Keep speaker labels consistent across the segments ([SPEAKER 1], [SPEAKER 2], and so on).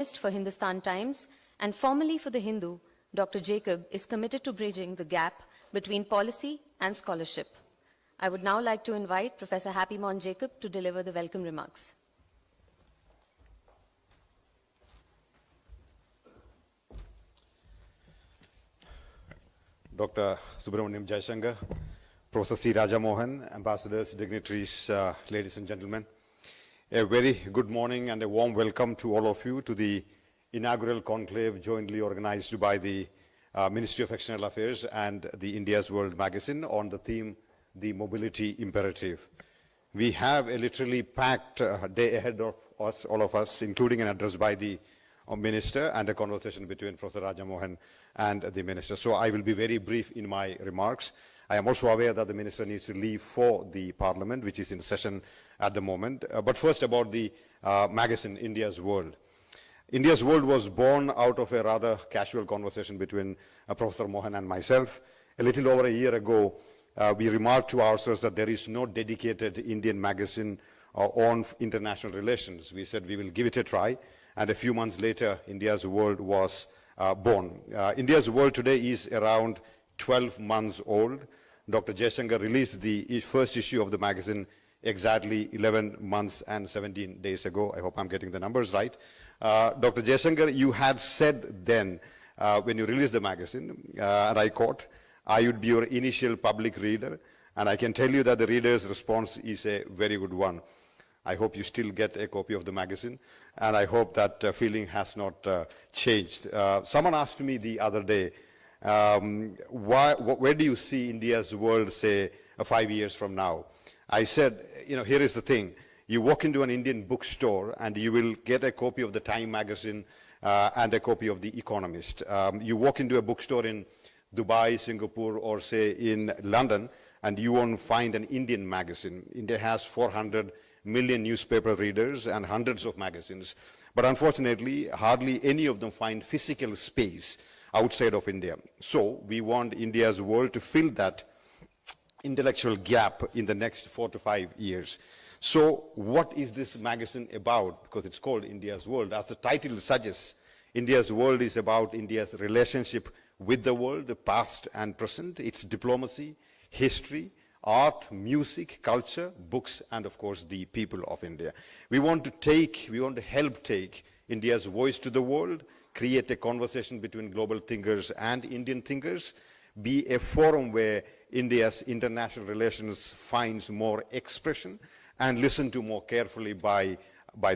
[SPEAKER 1] For Hindustan Times and formerly for The Hindu, Dr. Jacob is committed to bridging the gap between policy and scholarship. I would now like to invite Professor Happy Mon Jacob to deliver the welcome remarks.
[SPEAKER 2] Dr. EAM S Jaishankar, Professor C. Raja Mohan, ambassadors, dignitaries, ladies and gentlemen. A very good morning and a warm welcome to all of you to the inaugural conclave jointly organized by the Ministry of External Affairs and the India's World magazine on the theme, the mobility imperative. We have a literally packed day ahead of us, all of us, including an address by the Minister and a conversation between Professor Raja Mohan and the Minister. So I will be very brief in my remarks. I am also aware that the Minister needs to leave for the Parliament, which is in session at the moment. But first about the magazine, India's World. India's World was born out of a rather casual conversation between Professor Mohan and myself. A little over a year ago, we remarked to ourselves that there is no dedicated Indian magazine on international relations. We said we will give it a try, and a few months later, India's World was born. India's World today is around 12 months old. Dr. Jaishankar released the first issue of the magazine exactly 11 months and 17 days ago. I hope I'm getting the numbers right. Dr. Jaishankar, you had said then, when you released the magazine, and I quote, I would be your initial public reader, and I can tell you that the reader's response is a very good one. I hope you still get a copy of the magazine, and I hope that feeling has not changed. Someone asked me the other day, where do you see India's World, say, 5 years from now? I said, here is the thing. You walk into an Indian bookstore and you will get a copy of the Time magazine and a copy of The Economist. You walk into a bookstore in Dubai, Singapore, or say in London, and you won't find an Indian magazine. India has 400 million newspaper readers and hundreds of magazines. But unfortunately, hardly any of them find physical space outside of India. So we want India's World to fill that intellectual gap in the next 4 to 5 years. So what is this magazine about? Because it's called India's World. As the title suggests, India's World is about India's relationship with the world, the past and present, its diplomacy, history, art, music, culture, books, and of course the people of India. We want to help take India's voice to the world, create a conversation between global thinkers and Indian thinkers, be a forum where India's international relations finds more expression and listened to more carefully by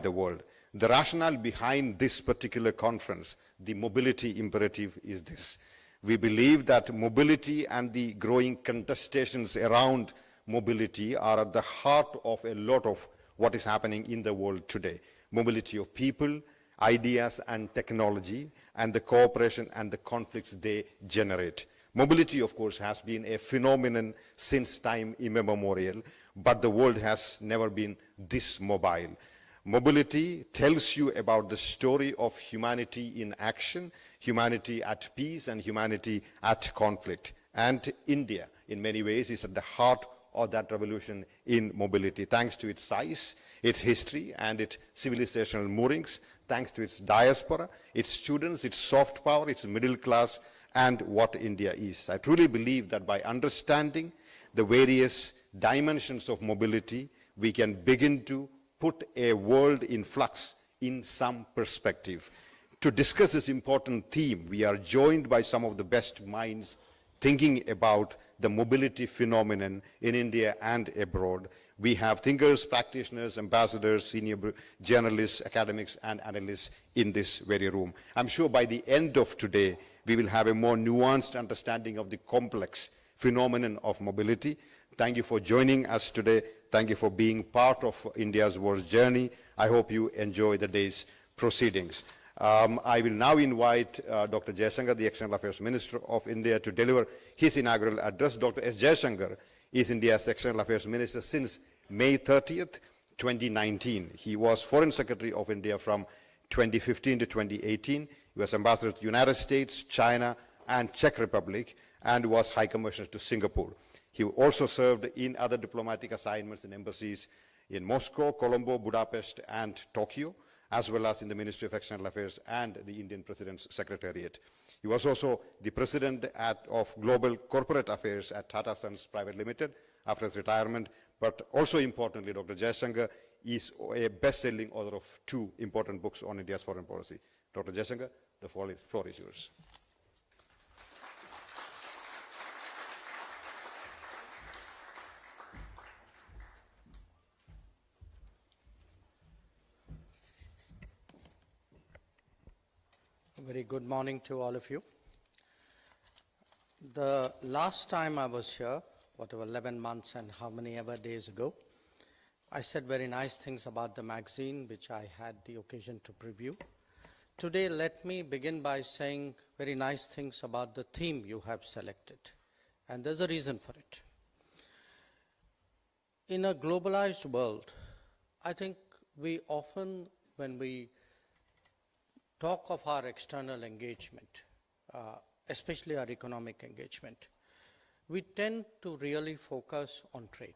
[SPEAKER 2] the world. The rationale behind this particular conference, the mobility imperative, is this. We believe that mobility and the growing contestations around mobility are at the heart of a lot of what is happening in the world today. Mobility of people, ideas and technology, and the cooperation and the conflicts they generate. Mobility, of course, has been a phenomenon since time immemorial, but the world has never been this mobile. Mobility tells you about the story of humanity in action, humanity at peace, and humanity at conflict. And India, in many ways, is at the heart of that revolution in mobility, thanks to its size, its history, and its civilizational moorings, thanks to its diaspora, its students, its soft power, its middle class, and what India is. I truly believe that by understanding the various dimensions of mobility, we can begin to put a world in flux in some perspective. To discuss this important theme, we are joined by some of the best minds thinking about the mobility phenomenon in India and abroad. We have thinkers, practitioners, ambassadors, senior journalists, academics, and analysts in this very room. I'm sure by the end of today, we will have a more nuanced understanding of the complex phenomenon of mobility. Thank you for joining us today. Thank you for being part of India's World journey. I hope you enjoy the day's proceedings. I will now invite Dr. Jaishankar, the External Affairs Minister of India, to deliver his inaugural address. Dr. S. Jaishankar is India's External Affairs Minister since May 30th, 2019. He was Foreign Secretary of India from 2015 to 2018. He was Ambassador to the United States, China, and Czech Republic, and was High Commissioner to Singapore. He also served in other diplomatic assignments in embassies in Moscow, Colombo, Budapest, and Tokyo. as well as in the Ministry of External Affairs and the Indian President's Secretariat. He was also the President of Global Corporate Affairs at Tata Sons Private Limited after his retirement, but also importantly, Dr. Jaishankar is a best-selling author of 2 important books on India's foreign policy. Dr. Jaishankar, the floor is yours.
[SPEAKER 3] A very good morning to all of you. The last time I was here, whatever 11 months and how many ever days ago, I said very nice things about the magazine which I had the occasion to preview. Today let me begin by saying very nice things about the theme you have selected, and there's a reason for it. In a globalized world, I think we often, when we talk of our external engagement, especially our economic engagement, we tend to really focus on trade.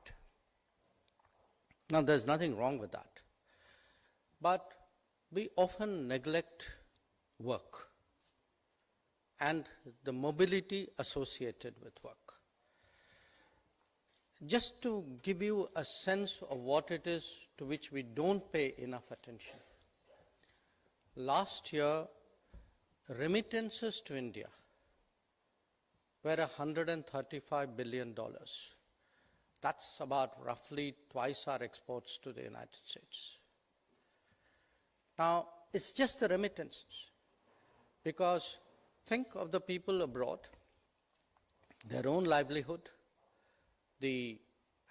[SPEAKER 3] Now, there's nothing wrong with that, but we often neglect work and the mobility associated with work. Just to give you a sense of what it is to which we don't pay enough attention. Last year, remittances to India were $135 billion. That's about roughly twice our exports to the United States. Now, it's just the remittances, because think of the people abroad, their own livelihood, the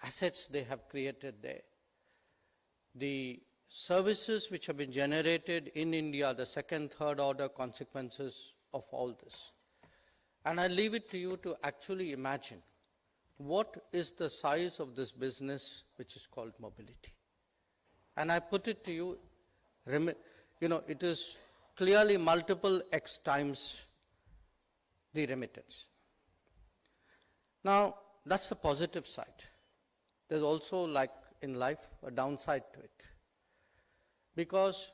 [SPEAKER 3] assets they have created there, the services which have been generated in India, the second, third order consequences of all this. And I leave it to you to actually imagine what is the size of this business which is called mobility. And I put it to you, it is clearly multiple X times the remittance. Now, that's the positive side. There's also, like in life, a downside to it. Because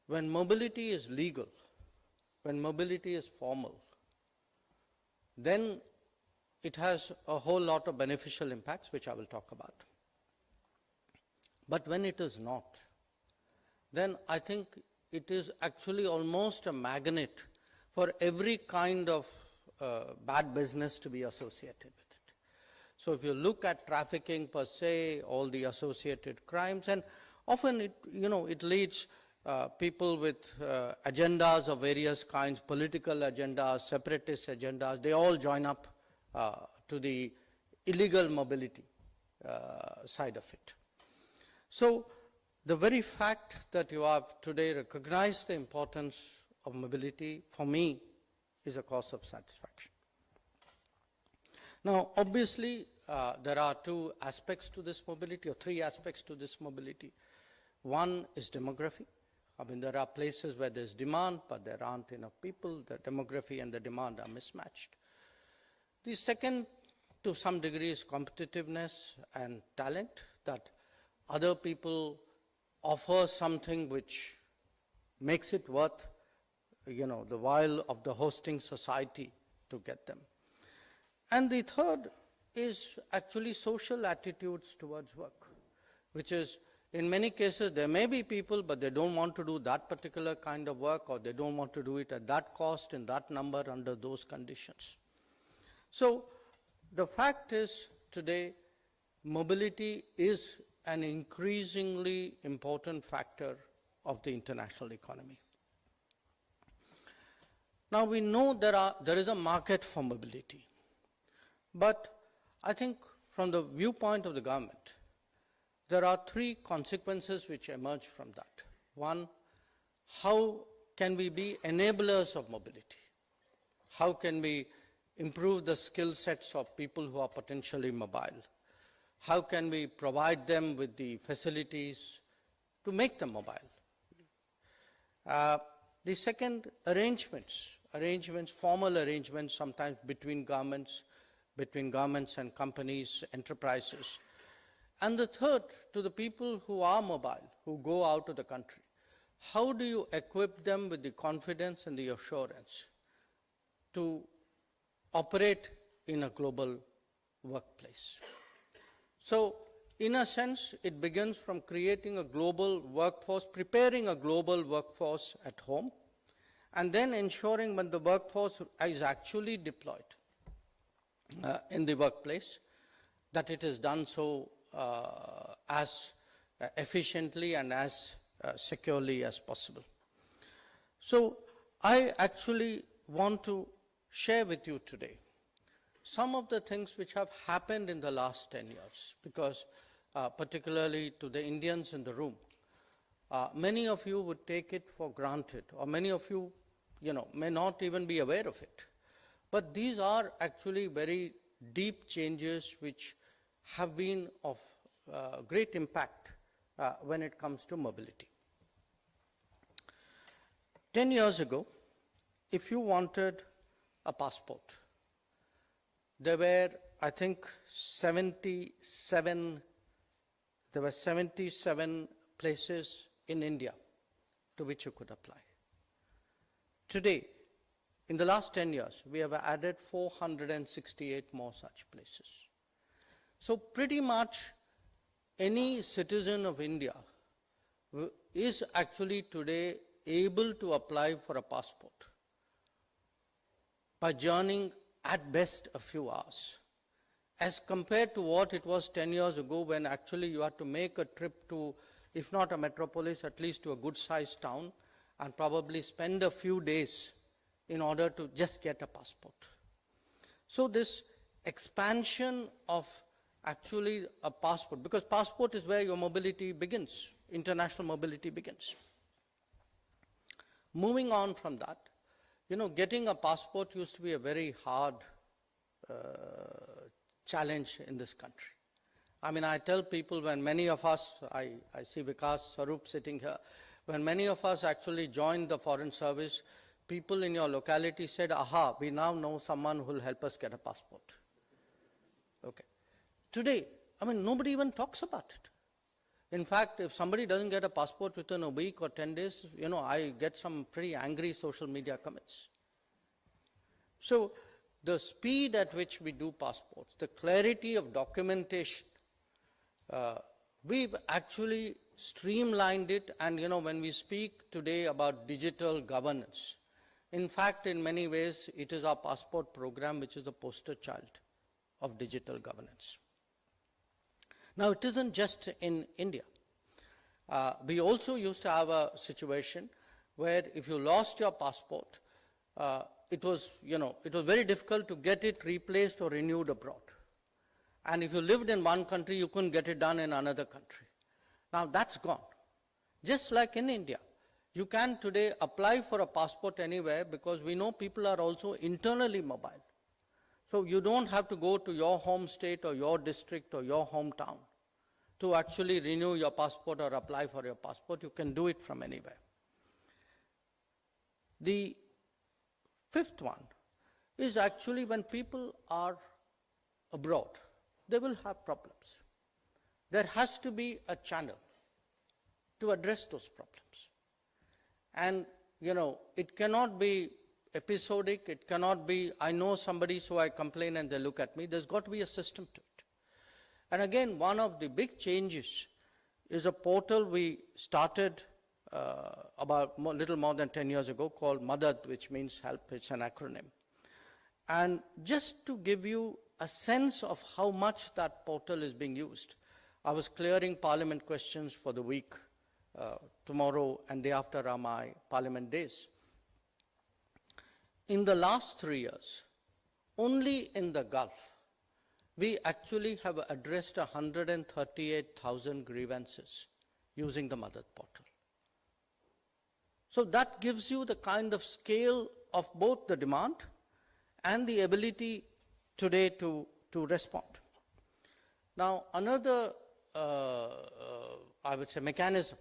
[SPEAKER 3] when mobility is legal, when mobility is formal, then it has a whole lot of beneficial impacts, which I will talk about. But when it is not, then I think it is actually almost a magnet for every kind of bad business to be associated with it. So if you look at trafficking per se, all the associated crimes, and often it leads people with agendas of various kinds, political agendas, separatist agendas, they all join up to the illegal mobility side of it. So the very fact that you have today recognized the importance of mobility, for me, is a cause of satisfaction. Now, obviously, there are 2 aspects to this mobility, or 3 aspects to this mobility. One is demography. I mean, there are places where there's demand, but there aren't enough people. The demography and the demand are mismatched. The second, to some degree, is competitiveness and talent, that other people offer something which makes it worth, the while of the hosting society to get them. And the third is actually social attitudes towards work, which is, in many cases, there may be people, but they don't want to do that particular kind of work, or they don't want to do it at that cost, in that number, under those conditions. So the fact is, today, mobility is an increasingly important factor of the international economy. Now, we know there is a market for mobility, but I think from the viewpoint of the government, there are 3 consequences which emerge from that. One, how can we be enablers of mobility? How can we improve the skill sets of people who are potentially mobile? How can we provide them with the facilities to make them mobile? The second, arrangements, formal arrangements, sometimes between governments and companies, enterprises. And the third, to the people who are mobile, who go out of the country. how do you equip them with the confidence and the assurance to operate in a global workplace? So, in a sense, it begins from creating a global workforce, preparing a global workforce at home, and then ensuring when the workforce is actually deployed in the workplace, that it is done so as efficiently and as securely as possible. So I actually want to share with you today some of the things which have happened in the last 10 years, because particularly to the Indians in the room, many of you would take it for granted, or many of you, may not even be aware of it. But these are actually very deep changes which have been of great impact when it comes to mobility. 10 years ago, if you wanted a passport, there were, I think, 77 places in India to which you could apply. Today, in the last 10 years, we have added 468 more such places. So pretty much any citizen of India is actually today able to apply for a passport by journeying at best a few hours, as compared to what it was 10 years ago, when actually you had to make a trip to, if not a metropolis, at least to a good-sized town, and probably spend a few days in order to just get a passport. So this expansion of actually a passport, because passport is where your mobility begins, international mobility begins. Moving on from that, getting a passport used to be a very hard challenge in this country. I mean, I tell people, when many of us, I see Vikas Sarup sitting here, when many of us actually joined the Foreign Service, people in your locality said, aha, we now know someone who will help us get a passport. Okay. Today, I mean, nobody even talks about it. In fact, if somebody doesn't get a passport within a week or 10 days, I get some pretty angry social media comments. So the speed at which we do passports, the clarity of documentation, we've actually streamlined it. And when we speak today about digital governance, in fact, in many ways, it is our passport program which is the poster child of digital governance. Now, it isn't just in India. We also used to have a situation where if you lost your passport, it was very difficult to get it replaced or renewed abroad. And if you lived in one country, you couldn't get it done in another country. Now that's gone. Just like in India, you can today apply for a passport anywhere, because we know people are also internally mobile. So you don't have to go to your home state or your district or your hometown to actually renew your passport or apply for your passport. You can do it from anywhere. The fifth one is actually when people are abroad, they will have problems. There has to be a channel to address those problems. And, it cannot be episodic. It cannot be, I know somebody, so I complain and they look at me. There's got to be a system to it. And again, one of the big changes is a portal we started about a little more than 10 years ago, called Madad, which means help. It's an acronym. And just to give you a sense of how much that portal is being used, I was clearing Parliament questions for the week. Tomorrow and day after are my Parliament days. In the last 3 years, only in the Gulf, we actually have addressed 138,000 grievances using the Madad portal. So that gives you the kind of scale of both the demand and the ability today to respond. Now, another, I would say, mechanism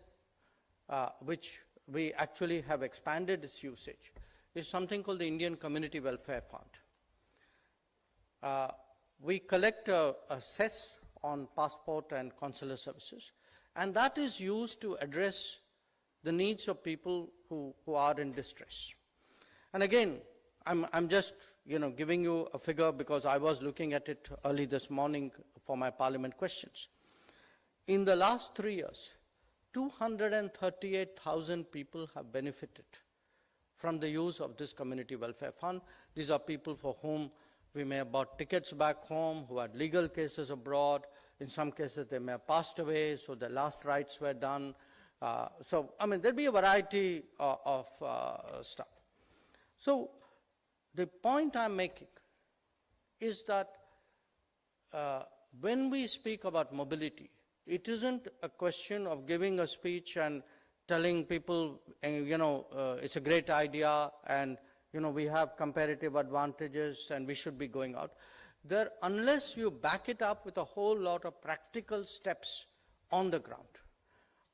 [SPEAKER 3] which we actually have expanded its usage is something called the Indian Community Welfare Fund. We collect a cess on passport and consular services, and that is used to address the needs of people who are in distress. And again, I'm just giving you a figure because I was looking at it early this morning for my parliament questions. In the last 3 years, 238,000 people have benefited from the use of this community welfare fund. These are people for whom we may have bought tickets back home, who had legal cases abroad. In some cases, they may have passed away, so their last rites were done. There'll be a variety of stuff. So the point I'm making is that when we speak about mobility, it isn't a question of giving a speech and telling people, it's a great idea and, we have comparative advantages and we should be going out. Unless you back it up with a whole lot of practical steps on the ground,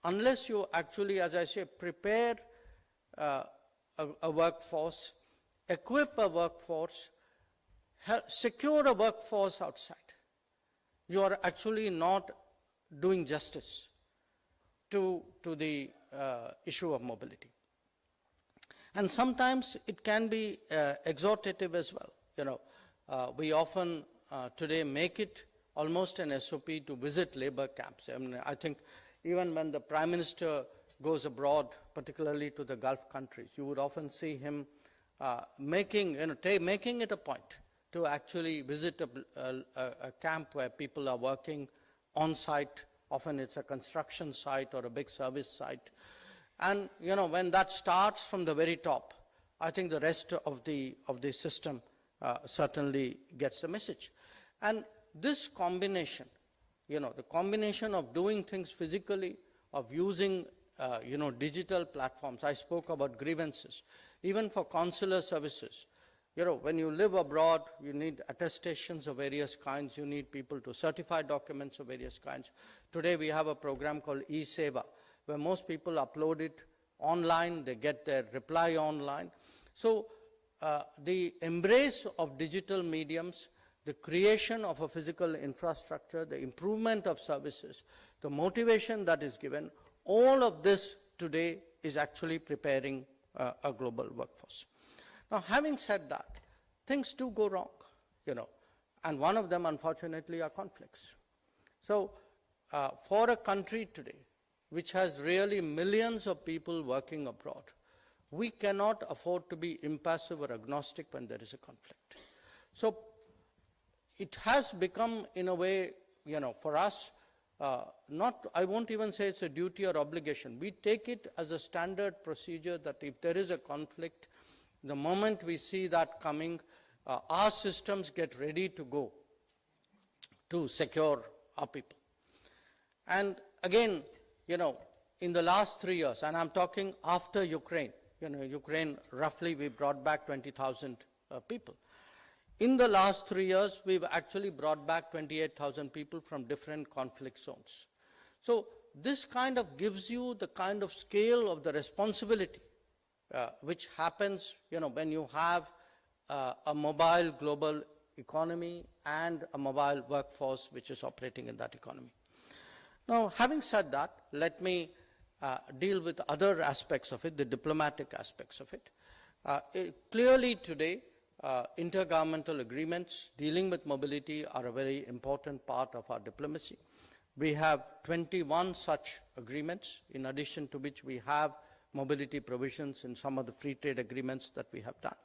[SPEAKER 3] unless you actually, as I say, prepare a workforce, equip a workforce, secure a workforce outside, you are actually not doing justice to the issue of mobility. And sometimes it can be exhortative as well. We often today make it almost an SOP to visit labor camps. I think even when the Prime Minister goes abroad, particularly to the Gulf countries, you would often see him making it a point to actually visit a camp where people are working on site. Often it's a construction site or a big service site. And when that starts from the very top, I think the rest of the system certainly gets the message. And this combination, the combination of doing things physically, of using digital platforms. I spoke about grievances, even for consular services. When you live abroad, you need attestations of various kinds. You need people to certify documents of various kinds. Today we have a program called E-Seva, where most people upload it online, they get their reply online. So the embrace of digital mediums, the creation of a physical infrastructure, the improvement of services, the motivation that is given, all of this today is actually preparing a global workforce. Now, having said that, things do go wrong, and one of them, unfortunately, are conflicts. So, for a country today, which has really millions of people working abroad, we cannot afford to be impassive or agnostic when there is a conflict. So, it has become, in a way, for us, I won't even say it's a duty or obligation. We take it as a standard procedure that if there is a conflict, the moment we see that coming, our systems get ready to go to secure our people. And again, in the last 3 years, and I'm talking after Ukraine, Ukraine, roughly we brought back 20,000 people. In the last 3 years, we've actually brought back 28,000 people from different conflict zones. So this kind of gives you the kind of scale of the responsibility which happens, when you have a mobile global economy and a mobile workforce which is operating in that economy. Now, having said that, let me deal with other aspects of it, the diplomatic aspects of it. Clearly today, intergovernmental agreements dealing with mobility are a very important part of our diplomacy. We have 21 such agreements, in addition to which we have mobility provisions in some of the free trade agreements that we have done.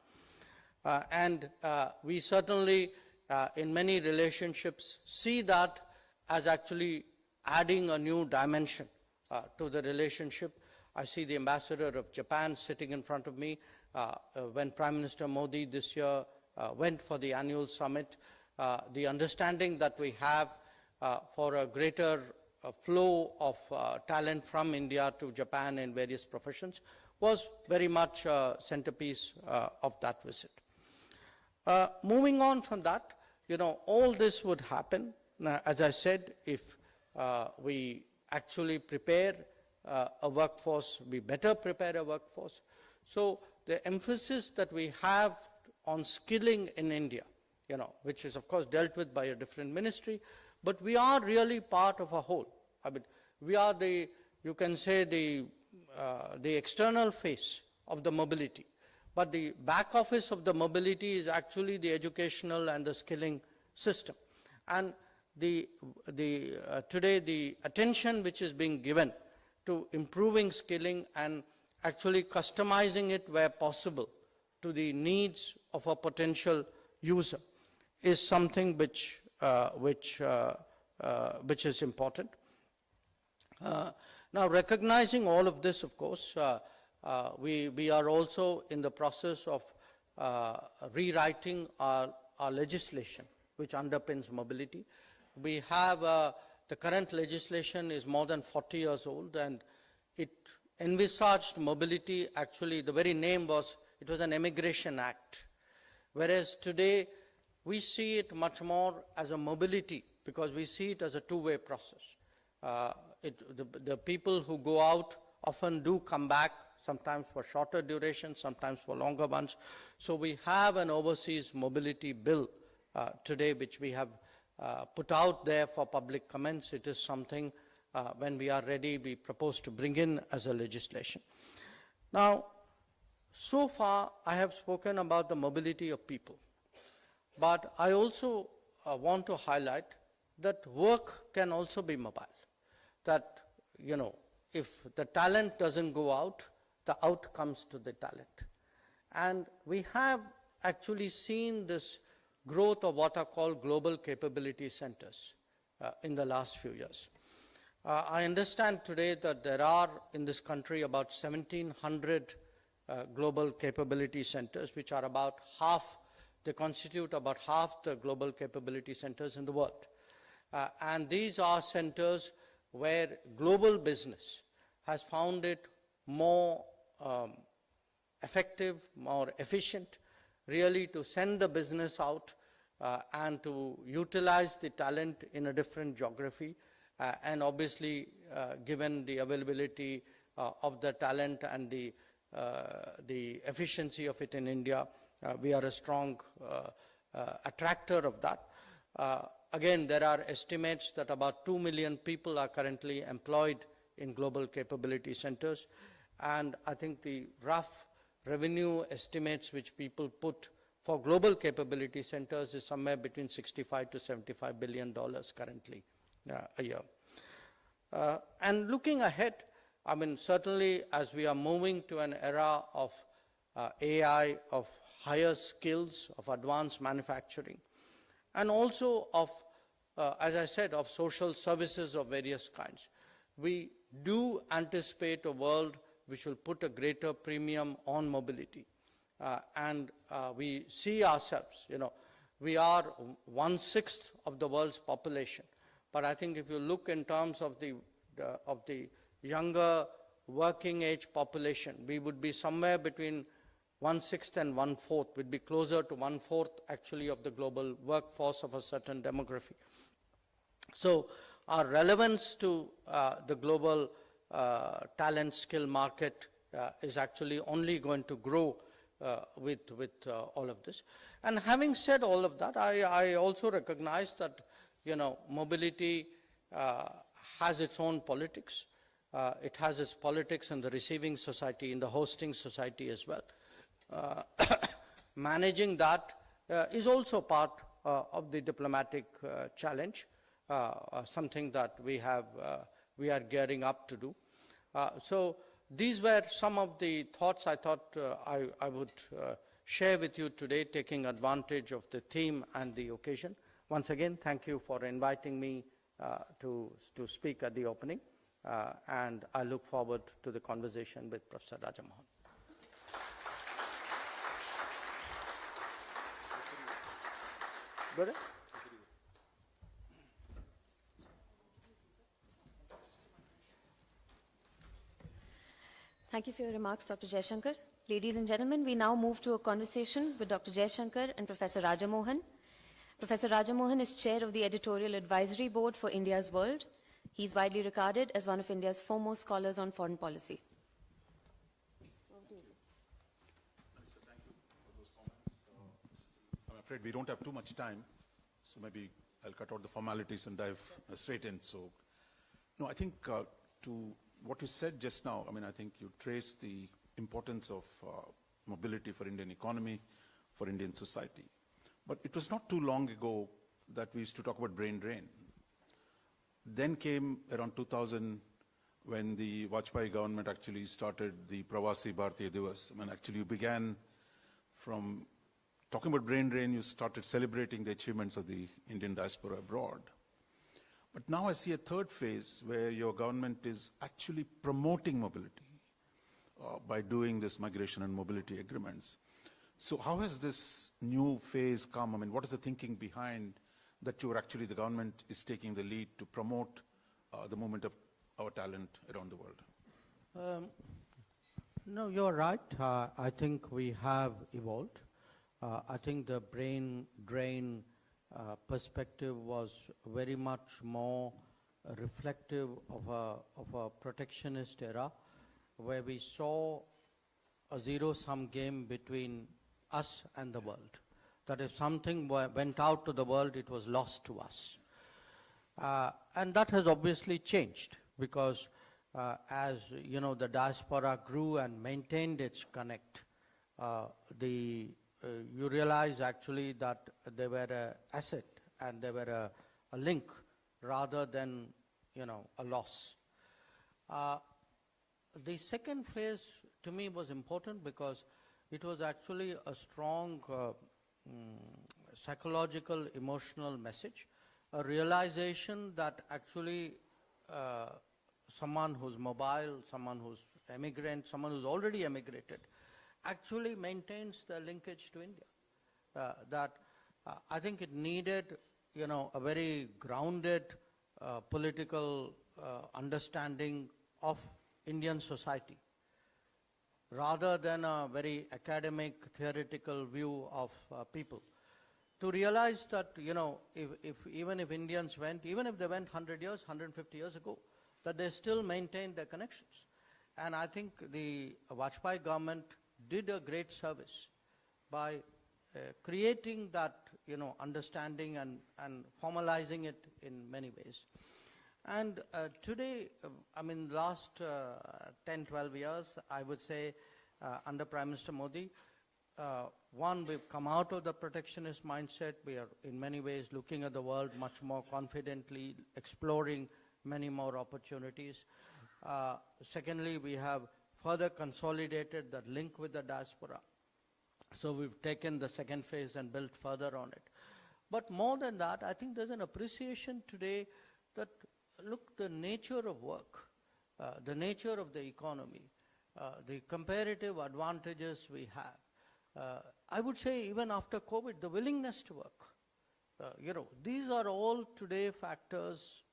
[SPEAKER 3] We certainly, in many relationships, see that as actually adding a new dimension to the relationship. I see the ambassador of Japan sitting in front of me. When Prime Minister Modi this year went for the annual summit, the understanding that we have for a greater flow of talent from India to Japan in various professions was very much a centerpiece of that visit. Moving on from that, all this would happen, as I said, if we actually prepare a workforce, we better prepare a workforce. So the emphasis that we have on skilling in India, which is of course dealt with by a different ministry, but we are really part of a whole. I mean, we are you can say the the external face of the mobility. But the back office of the mobility is actually the educational and the skilling system. And today the attention which is being given to improving skilling and actually customizing it where possible to the needs of a potential user is something which is important. Now, recognizing all of this, of course, we are also in the process of rewriting our legislation which underpins mobility. We have the current legislation is more than 40 years old, and it envisaged mobility. Actually, the very name was, it was an Immigration Act, whereas today we see it much more as a mobility, because we see it as a two-way process. The people who go out often do come back, sometimes for shorter duration, sometimes for longer ones. So we have an overseas mobility bill today, which we have put out there for public comments. It is something, when we are ready, we propose to bring in as a legislation. Now, so far I have spoken about the mobility of people, but I also want to highlight that work can also be mobile. That, you know, if the talent doesn't go out, the out comes to the talent. And we have actually seen this growth of what are called global capability centers in the last few years. I understand today that there are in this country about 1,700 global capability centers, which are about half, they constitute about half the global capability centers in the world. And these are centers where global business has found it more effective, more efficient, really to send the business out and to utilize the talent in a different geography. And obviously, given the availability of the talent and the efficiency of it in India, we are a strong attractor of that. Again, there are estimates that about 2 million people are currently employed in global capability centers. And I think the rough revenue estimates which people put for global capability centers is somewhere between $65 to $75 billion currently a year. And looking ahead, I mean, certainly as we are moving to an era of AI, of higher skills, of advanced manufacturing, and also of, as I said, of social services of various kinds, we do anticipate a world which will put a greater premium on mobility. And we see ourselves, you know, we are 1/6 of the world's population. But I think if you look in terms of the younger working age population, we would be somewhere between 1/6 and 1/4, would be closer to 1/4 actually of the global workforce of a certain demography. So our relevance to the global talent skill market is actually only going to grow with all of this. And having said all of that, I also recognize that, you know, mobility has its own politics. It has its politics in the receiving society, in the hosting society as well. Managing that is also part of the diplomatic challenge, something that we are gearing up to do. So these were some of the thoughts I thought I would share with you today, taking advantage of the theme and the occasion. Once again, thank you for inviting me to speak at the opening, and I look forward to the conversation with Professor Rajamohan. Good?
[SPEAKER 1] Thank you for your remarks, Dr. Jaishankar. Ladies and gentlemen, we now move to a conversation with Dr. Jaishankar and Professor Rajamohan. Professor Rajamohan is chair of the Editorial Advisory Board for India's World. He is widely regarded as one of India's foremost scholars on foreign policy.
[SPEAKER 4] I'm afraid we don't have too much time, so maybe I'll cut out the formalities and dive straight in. So, no, I think to what you said just now, I mean, I think you traced the importance of mobility for Indian economy, for Indian society. But it was not too long ago that we used to talk about brain drain. Then came around 2000 when the Vajpayee government actually started the Pravasi Bharatiya Divas. I mean, actually you began from talking about brain drain, you started celebrating the achievements of the Indian diaspora abroad. But now I see a third phase where your government is actually promoting mobility by doing this migration and mobility agreements. So how has this new phase come? I mean, what is the thinking behind that the government is taking the lead to promote the movement of our talent around the world?
[SPEAKER 3] No, you're right. I think we have evolved. I think the brain drain perspective was very much more reflective of a protectionist era, where we saw a zero-sum game between us and the world. That if something went out to the world, it was lost to us. And that has obviously changed, because as you know, the diaspora grew and maintained its connect, you realize actually that they were an asset and they were a link rather than, you know, a loss. The second phase to me was important because it was actually a strong psychological, emotional message, a realization that actually someone who's mobile, someone who's emigrant, someone who's already emigrated, actually maintains the linkage to India. I think it needed, you know, a very grounded political understanding of Indian society, rather than a very academic, theoretical view of people. To realize that, you know, even if Indians went, even if they went 100 years, 150 years ago, that they still maintained their connections. And I think the Vajpayee government did a great service by creating that, you know, understanding and formalizing it in many ways. And today, I mean, last 10, 12 years, I would say, under Prime Minister Modi, one, we've come out of the protectionist mindset. We are in many ways looking at the world much more confidently, exploring many more opportunities. Secondly, we have further consolidated that link with the diaspora. So we've taken the second phase and built further on it. But more than that, I think there's an appreciation today that, look, the nature of work, the nature of the economy, the comparative advantages we have. I would say even after COVID, the willingness to work. You know, these are all today factors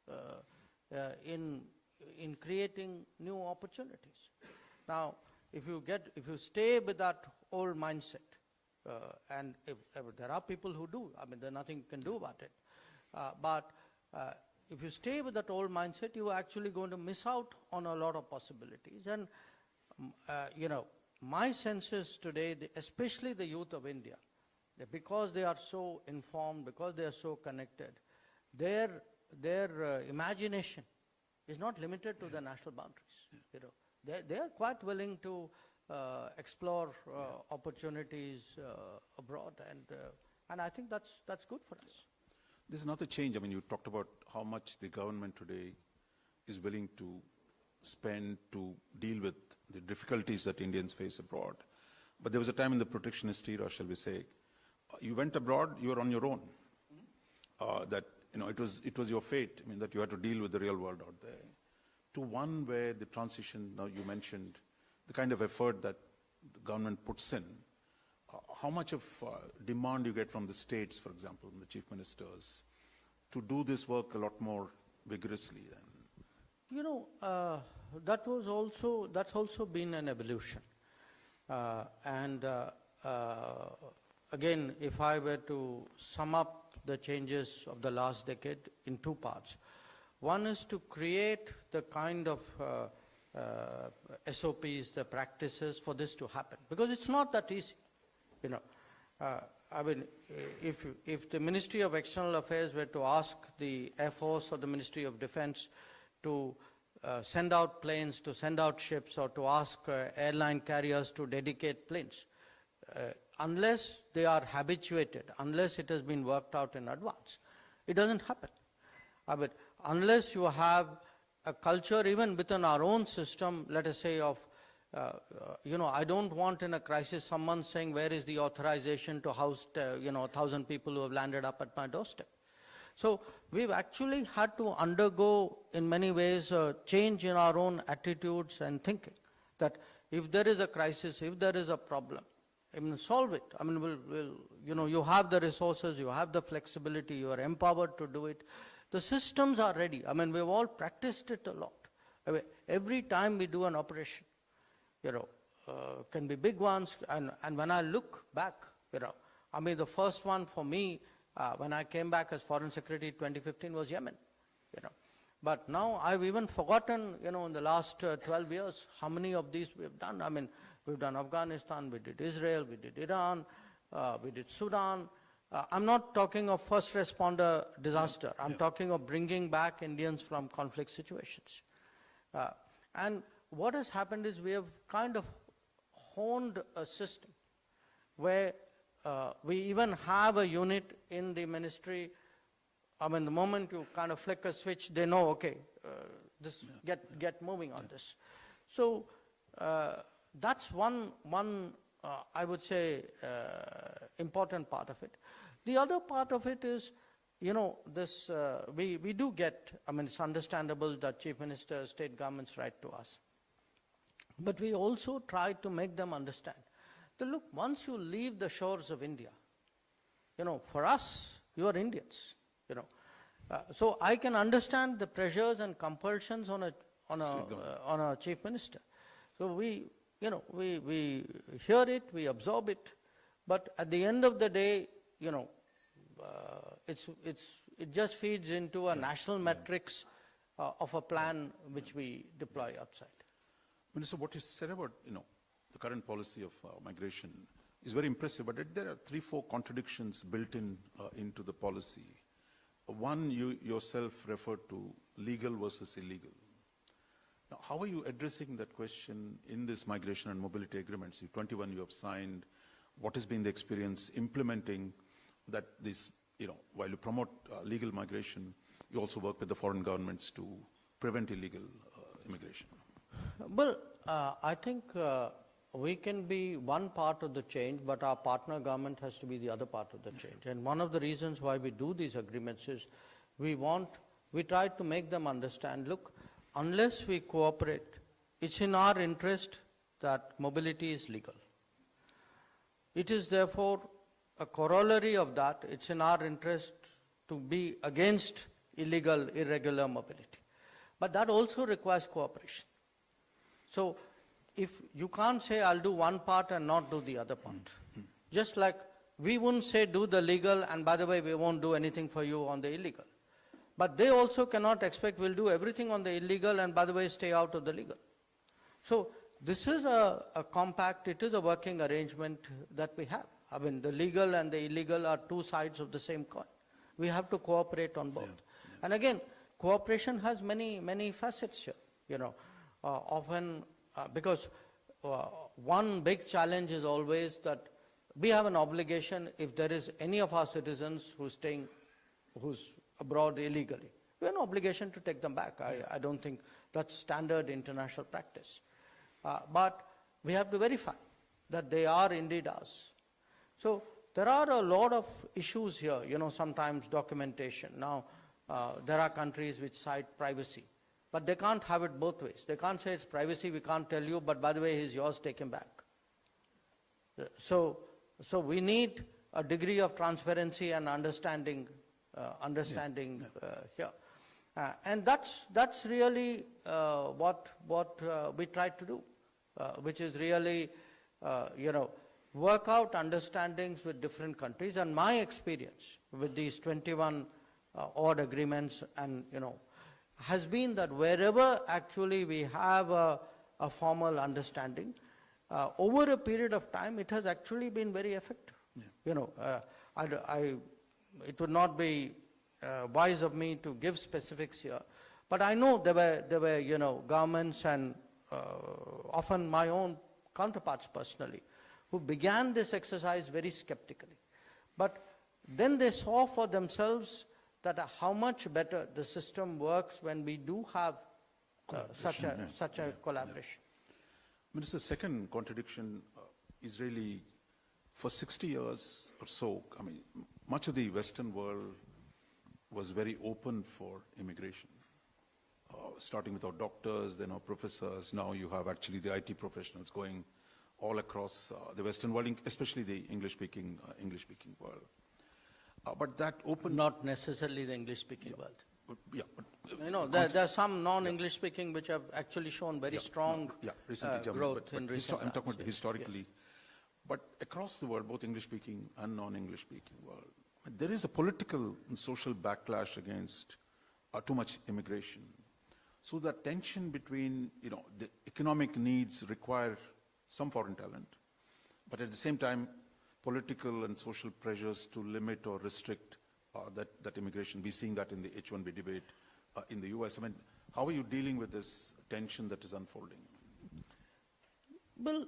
[SPEAKER 3] in creating new opportunities. Now, if you stay with that old mindset, and if there are people who do, I mean, there's nothing you can do about it. But if you stay with that old mindset, you are actually going to miss out on a lot of possibilities. And, you know, my sense is today, especially the youth of India, because they are so informed, because they are so connected, their imagination is not limited to the national boundaries. You know, they are quite willing to explore opportunities abroad, and I think that's good for us.
[SPEAKER 4] There's another change. I mean, you talked about how much the government today is willing to spend to deal with the difficulties that Indians face abroad. But there was a time in the protectionist era, shall we say, you went abroad, you were on your own. That, you know, it was your fate. I mean, that you had to deal with the real world out there. To one where the transition, now you mentioned, the kind of effort that the government puts in, how much of demand you get from the states, for example, from the chief ministers, to do this work a lot more vigorously than?
[SPEAKER 3] You know, that's also been an evolution. Again, if I were to sum up the changes of the last decade in two parts. One is to create the kind of SOPs, the practices for this to happen, because it's not that easy. You know, I mean, if the Ministry of External Affairs were to ask the Air Force or the Ministry of Defense to send out planes, to send out ships, or to ask airline carriers to dedicate planes. Unless they are habituated, unless it has been worked out in advance, it doesn't happen. But unless you have a culture, even within our own system, let us say of, I don't want in a crisis someone saying, where is the authorization to house, 1,000 people who have landed up at my doorstep. So we've actually had to undergo, in many ways, a change in our own attitudes and thinking. That if there is a crisis, if there is a problem, solve it. You have the resources, you have the flexibility, you are empowered to do it. The systems are ready. We've all practiced it a lot. Every time we do an operation, can be big ones. And when I look back, the first one for me, when I came back as Foreign Secretary in 2015 was Yemen. But now I've even forgotten, in the last 12 years, how many of these we've done. We've done Afghanistan, we did Israel, we did Iran, we did Sudan. I'm not talking of first responder disaster. I'm talking of bringing back Indians from conflict situations. And what has happened is we have kind of honed a system where we even have a unit in the ministry. The moment you kind of flick a switch, they know, okay, get moving on this. So that's one I would say, important part of it. The other part of it is, this we do get, it's understandable that chief ministers, state governments write to us. But we also try to make them understand that, look, once you leave the shores of India, for us, you are Indians, so I can understand the pressures and compulsions on a chief minister. So we hear it, we absorb it, but at the end of the day, it just feeds into a national metrics of a plan which we deploy outside.
[SPEAKER 4] Minister, what you said about, the current policy of migration is very impressive, but there are 3-4 contradictions built into the policy. One, you yourself referred to legal versus illegal. Now, how are you addressing that question in this migration and mobility agreements? 21 you have signed. What has been the experience implementing that this, while you promote legal migration, you also work with the foreign governments to prevent illegal immigration?
[SPEAKER 3] Well, I think we can be one part of the change, but our partner government has to be the other part of the change. And one of the reasons why we do these agreements is we try to make them understand, look, unless we cooperate, it's in our interest that mobility is legal. It is therefore a corollary of that, it's in our interest to be against illegal, irregular mobility. But that also requires cooperation. So if you can't say I'll do one part and not do the other part. Just like we wouldn't say do the legal and by the way we won't do anything for you on the illegal. But they also cannot expect we'll do everything on the illegal and by the way stay out of the legal. So this is a compact, it is a working arrangement that we have. The legal and the illegal are two sides of the same coin. We have to cooperate on both. And again, cooperation has many facets here. Often because one big challenge is always that we have an obligation if there is any of our citizens who's abroad illegally. We have an obligation to take them back. I don't think that's standard international practice. But we have to verify that they are indeed ours. So there are a lot of issues here, sometimes documentation. Now, there are countries which cite privacy, but they can't have it both ways. They can't say it's privacy, we can't tell you, but by the way, he's yours, take him back. So we need a degree of transparency and understanding here. And that's really what we try to do, which is really, work out understandings with different countries. And my experience with these 21 odd agreements and, has been that wherever actually we have a formal understanding, over a period of time, it has actually been very effective. It would not be wise of me to give specifics here, But I know there were governments and often my own counterparts personally, who began this exercise very skeptically. But then they saw for themselves that how much better the system works when we do have such a collaboration.
[SPEAKER 4] Minister, the second contradiction is really, for 60 years or so, I mean, much of the Western world was very open for immigration. Starting with our doctors, then our professors, now you have actually the IT professionals going all across the Western world, especially the English-speaking world. But that open...
[SPEAKER 3] Not necessarily the English-speaking world.
[SPEAKER 4] But,
[SPEAKER 3] there are some non-English speaking which have actually shown very strong growth in recent
[SPEAKER 4] I'm talking about
[SPEAKER 3] times.
[SPEAKER 4] historically. But across the world, both English-speaking and non-English-speaking world, there is a political and social backlash against too much immigration. So that tension between, the economic needs require some foreign talent, but at the same time, political and social pressures to limit or restrict that immigration. We're seeing that in the H-1B debate in the US. I mean, how are you dealing with this tension that is unfolding?
[SPEAKER 3] Well,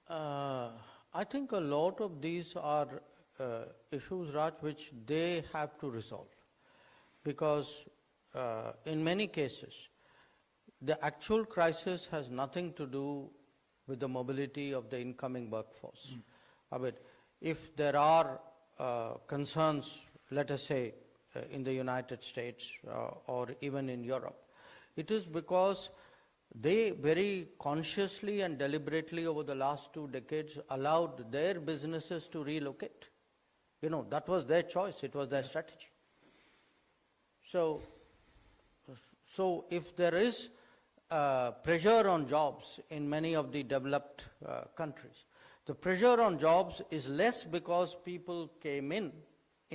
[SPEAKER 3] I think a lot of these are issues, Raj, which they have to resolve. Because in many cases, the actual crisis has nothing to do with the mobility of the incoming workforce. I mean, if there are concerns, let us say, in the United States or even in Europe, it is because they very consciously and deliberately over the last 2 decades allowed their businesses to relocate. That was their choice, it was their strategy. So if there is pressure on jobs in many of the developed countries, the pressure on jobs is less because people came in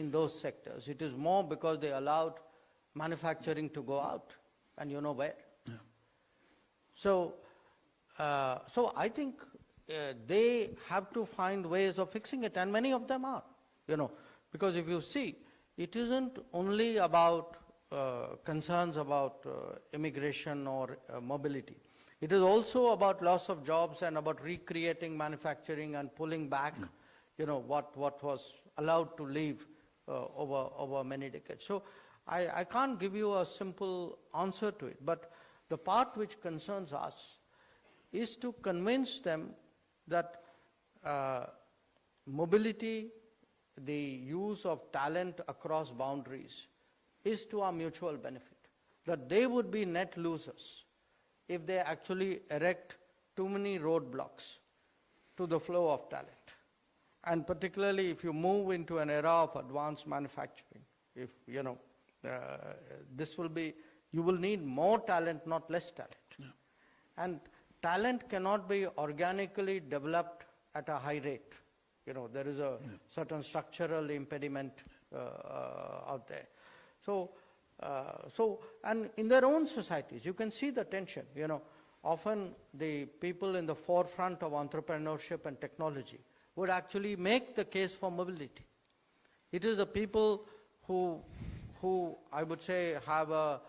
[SPEAKER 3] those sectors. It is more because they allowed manufacturing to go out, and you know where.
[SPEAKER 4] Yeah.
[SPEAKER 3] So I think they have to find ways of fixing it, and many of them are, because if you see, it isn't only about concerns about immigration or mobility. It is also about loss of jobs and about recreating manufacturing and pulling back, what was allowed to leave over many decades. So I can't give you a simple answer to it, but the part which concerns us is to convince them that mobility, the use of talent across boundaries, is to our mutual benefit, that they would be net losers if they actually erect too many roadblocks to the flow of talent. And particularly if you move into an era of advanced manufacturing, if, this will be, you will need more talent, not less talent.
[SPEAKER 4] Yeah.
[SPEAKER 3] And talent cannot be organically developed at a high rate. There is a certain structural impediment out there. So, and in their own societies, you can see the tension. Often the people in the forefront of entrepreneurship and technology would actually make the case for mobility. It is the people who I would say have a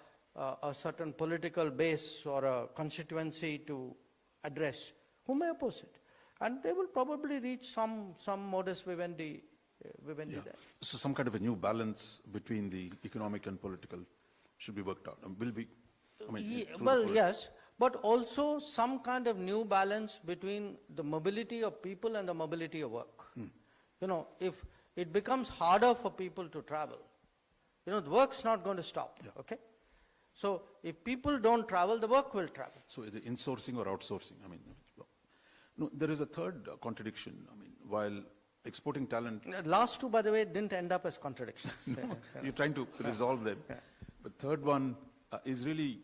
[SPEAKER 3] certain political base or a constituency to address who may oppose it. And they will probably reach some modus vivendi there.
[SPEAKER 4] So some kind of a new balance between the economic and political should be worked out.
[SPEAKER 3] Yes, but also some kind of new balance between the mobility of people and the mobility of work. If it becomes harder for people to travel, the work's not going to stop, okay? So if people don't travel, the work will travel.
[SPEAKER 4] So either insourcing or outsourcing. No, there is a third contradiction. While exporting talent...
[SPEAKER 3] Last two, by the way, didn't end up as contradictions.
[SPEAKER 4] You're trying to resolve them. Yeah. But third one is really,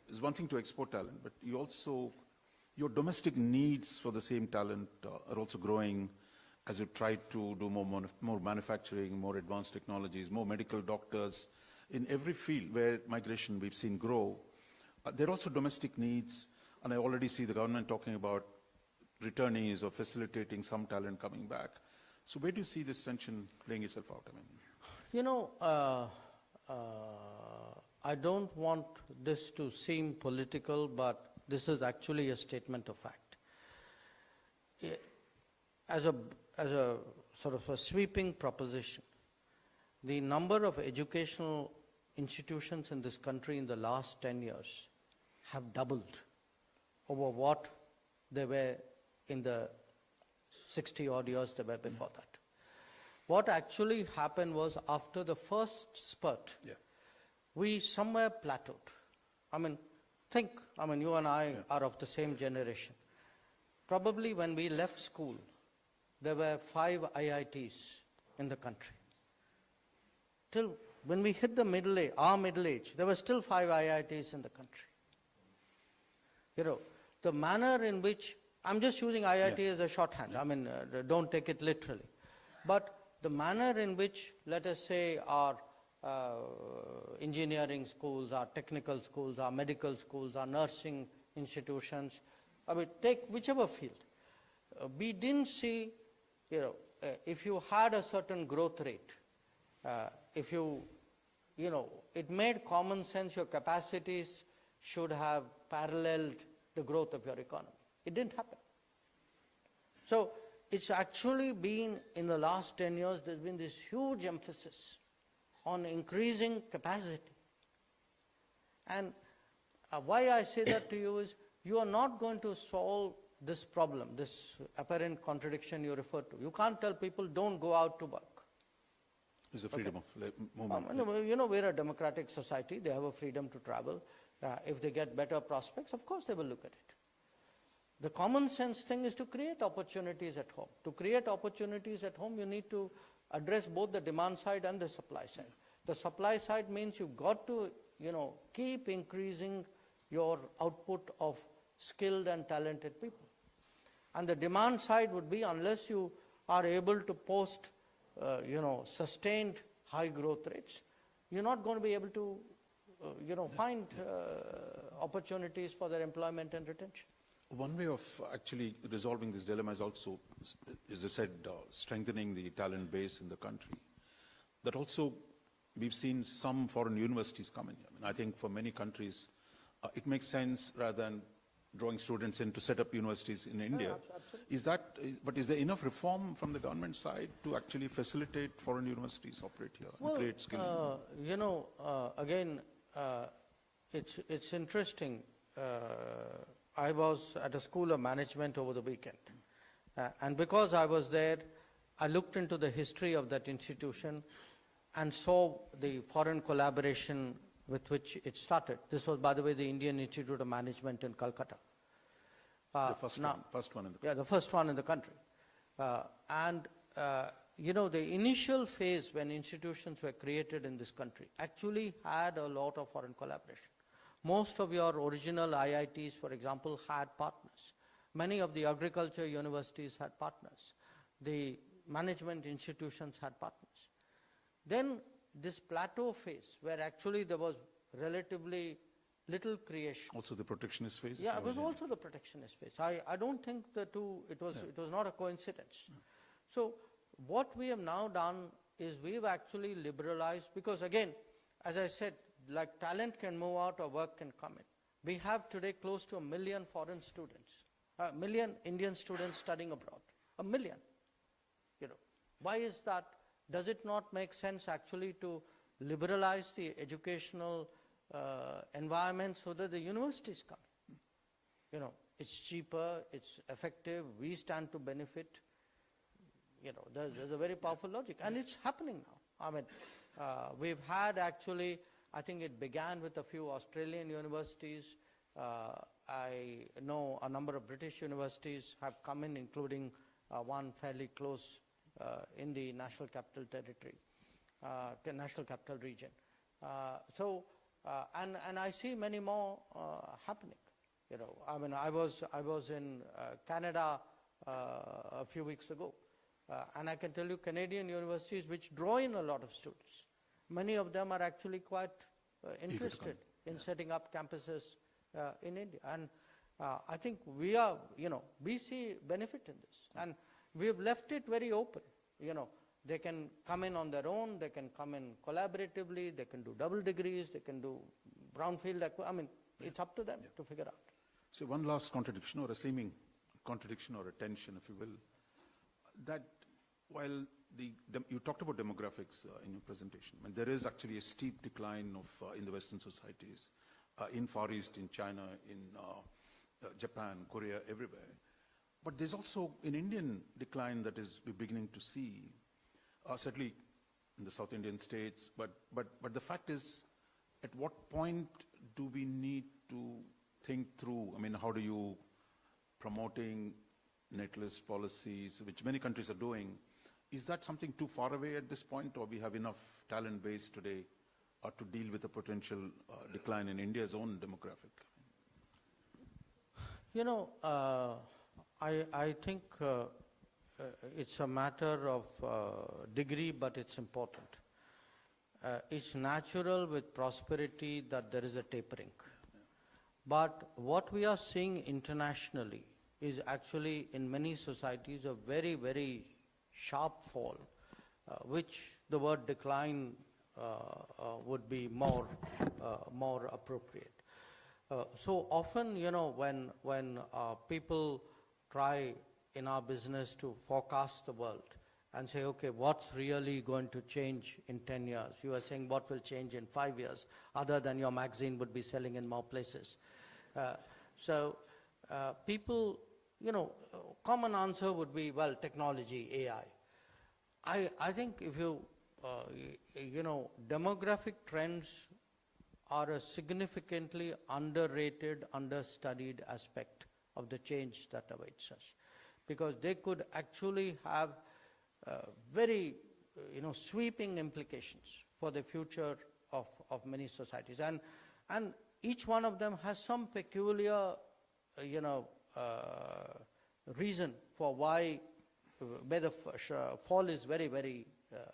[SPEAKER 4] is one thing to export talent, but you also, your domestic needs for the same talent are also growing as you try to do more manufacturing, more advanced technologies, more medical doctors. In every field where migration we've seen grow, there are also domestic needs, and I already see the government talking about returnees or facilitating some talent coming back. So where do you see this tension playing itself out?
[SPEAKER 3] I don't want this to seem political, but this is actually a statement of fact. As a sort of a sweeping proposition, the number of educational institutions in this country in the last 10 years have doubled over what they were in the 60 odd years they were before that. What actually happened was after the first spurt, we somewhere plateaued. I mean, you and I are of the same generation. Probably when we left school, there were 5 IITs in the country. Till when we hit the middle age, there were still 5 IITs in the country. You know, the manner in which, I'm just using IIT as a shorthand, I mean, don't take it literally. But the manner in which, let us say, our engineering schools, our technical schools, our medical schools, our nursing institutions, I mean, take whichever field. We didn't see, if you had a certain growth rate, if it made common sense your capacities should have paralleled the growth of your economy. It didn't happen. So it's actually been, in the last 10 years, there's been this huge emphasis on increasing capacity. And why I say that to you is, you are not going to solve this problem, this apparent contradiction you referred to. You can't tell people, don't go out to work.
[SPEAKER 4] It's a freedom of movement.
[SPEAKER 3] We're a democratic society. They have a freedom to travel. If they get better prospects, of course they will look at it. The common sense thing is to create opportunities at home. To create opportunities at home, you need to address both the demand side and the supply side. The supply side means you've got to, keep increasing your output of skilled and talented people. And the demand side would be, unless you are able to post, sustained high growth rates, you're not going to be able to, find opportunities for their employment and retention.
[SPEAKER 4] One way of actually resolving this dilemma is also, as I said, strengthening the talent base in the country. That also, we've seen some foreign universities come in. I think for many countries, it makes sense rather than drawing students in to set up universities in India.
[SPEAKER 3] Absolutely.
[SPEAKER 4] But is there enough reform from the government side to actually facilitate foreign universities operate here and create skill?
[SPEAKER 3] Again, it's interesting. I was at a school of management over the weekend. And because I was there, I looked into the history of that institution and saw the foreign collaboration with which it started. This was, by the way, the Indian Institute of Management in Calcutta.
[SPEAKER 4] The first one in the country.
[SPEAKER 3] Yeah, the first one in the country. The initial phase when institutions were created in this country actually had a lot of foreign collaboration. Most of your original IITs, for example, had partners. Many of the agriculture universities had partners. The management institutions had partners. Then this plateau phase, where actually there was relatively little creation.
[SPEAKER 4] Also the protectionist phase?
[SPEAKER 3] Yeah, it was also the protectionist phase. I don't think the two, it was not a coincidence. So what we have now done is we've actually liberalized, because again, as I said, like talent can move out or work can come in. We have today close to 1 million foreign students, 1 million Indian students studying abroad. 1 million. Why is that? Does it not make sense actually to liberalize the educational environment so that the universities come? It's cheaper, it's effective, we stand to benefit. There's a very powerful logic, and it's happening now. We've had actually, I think it began with a few Australian universities. I know a number of British universities have come in, including one fairly close in the National Capital Territory, National Capital Region. And I see many more happening. I was in Canada a few weeks ago, and I can tell you Canadian universities which draw in a lot of students. Many of them are actually quite interested in setting up campuses in India. And I think we see benefit in this. And we have left it very open. They can come in on their own, they can come in collaboratively, they can do double degrees, they can do brownfield, I mean, it's up to them to figure out.
[SPEAKER 4] So one last contradiction, or a seeming contradiction or a tension, if you will, that while you talked about demographics in your presentation, and there is actually a steep decline of in the Western societies, in Far East, in China, in Japan, Korea, everywhere. But there's also an Indian decline that is we're beginning to see, certainly in the South Indian states. But the fact is, at what point do we need to think through? I mean, how do you promoting netlist policies, which many countries are doing? Is that something too far away at this point, or we have enough talent base today to deal with the potential decline in India's own demographic?
[SPEAKER 3] You know, I think it's a matter of degree, but it's important. It's natural with prosperity that there is a tapering. But what we are seeing internationally is actually in many societies a very, very sharp fall, which the word decline would be more appropriate. So often, you know, when people try in our business to forecast the world and say, okay, what's really going to change in 10 years? You are saying what will change in 5 years, other than your magazine would be selling in more places. So people, you know, common answer would be, well, technology, AI. I think if you, you know, demographic trends are a significantly underrated, understudied aspect of the change that awaits us, because they could actually have very, you know, sweeping implications for the future of many societies, and each one of them has some peculiar, you know, reason for why where the fall is very, very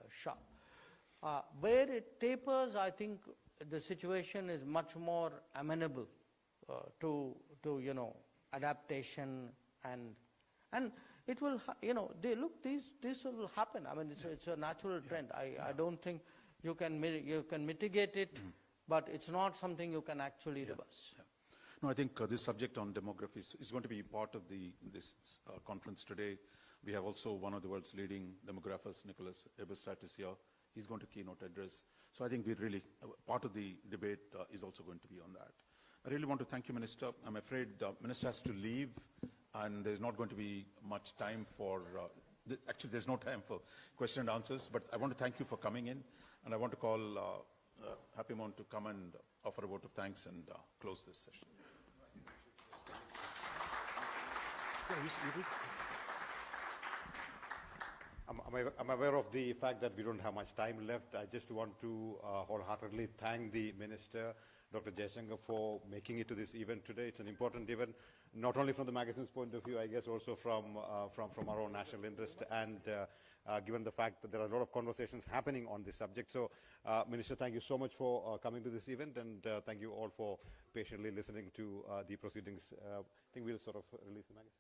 [SPEAKER 3] sharp. Where it tapers, I think the situation is much more amenable to you know, adaptation, and it will, you know, this will happen. I mean, it's a natural trend. I don't think you can mitigate it, but it's not something you can actually reverse.
[SPEAKER 4] Yeah. No, I think this subject on demography is going to be part of this conference today. We have also one of the world's leading demographers, Nicholas Eberstadt, is here. He's going to keynote address. So I think we really, part of the debate is also going to be on that. I really want to thank you, Minister. I'm afraid Minister has to leave, and there's not going to be much time for, actually there's no time for question and answers, but I want to thank you for coming in, and I want to call Happy Mon to come and offer a vote of thanks and close this session.
[SPEAKER 2] I'm aware of the fact that we don't have much time left. I just want to wholeheartedly thank the Minister, Dr. Jaishankar, for making it to this event today. It's an important event, not only from the magazine's point of view, I guess also from our own national interest, and given the fact that there are a lot of conversations happening on this subject. So, Minister, thank you so much for coming to this event, and thank you all for patiently listening to the proceedings. I think we'll sort of release the magazine.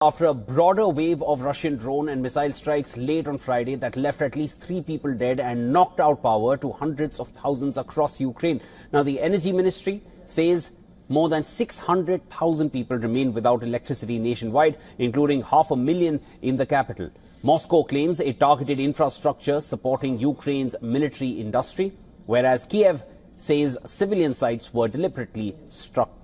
[SPEAKER 5] After a broader wave of Russian drone and missile strikes late on Friday that left at least 3 people dead and knocked out power to hundreds of thousands across Ukraine. Now, the Energy Ministry says more than 600,000 people remain without electricity nationwide, including 500,000 in the capital. Moscow claims it targeted infrastructure supporting Ukraine's military industry, whereas Kiev says civilian sites were deliberately struck.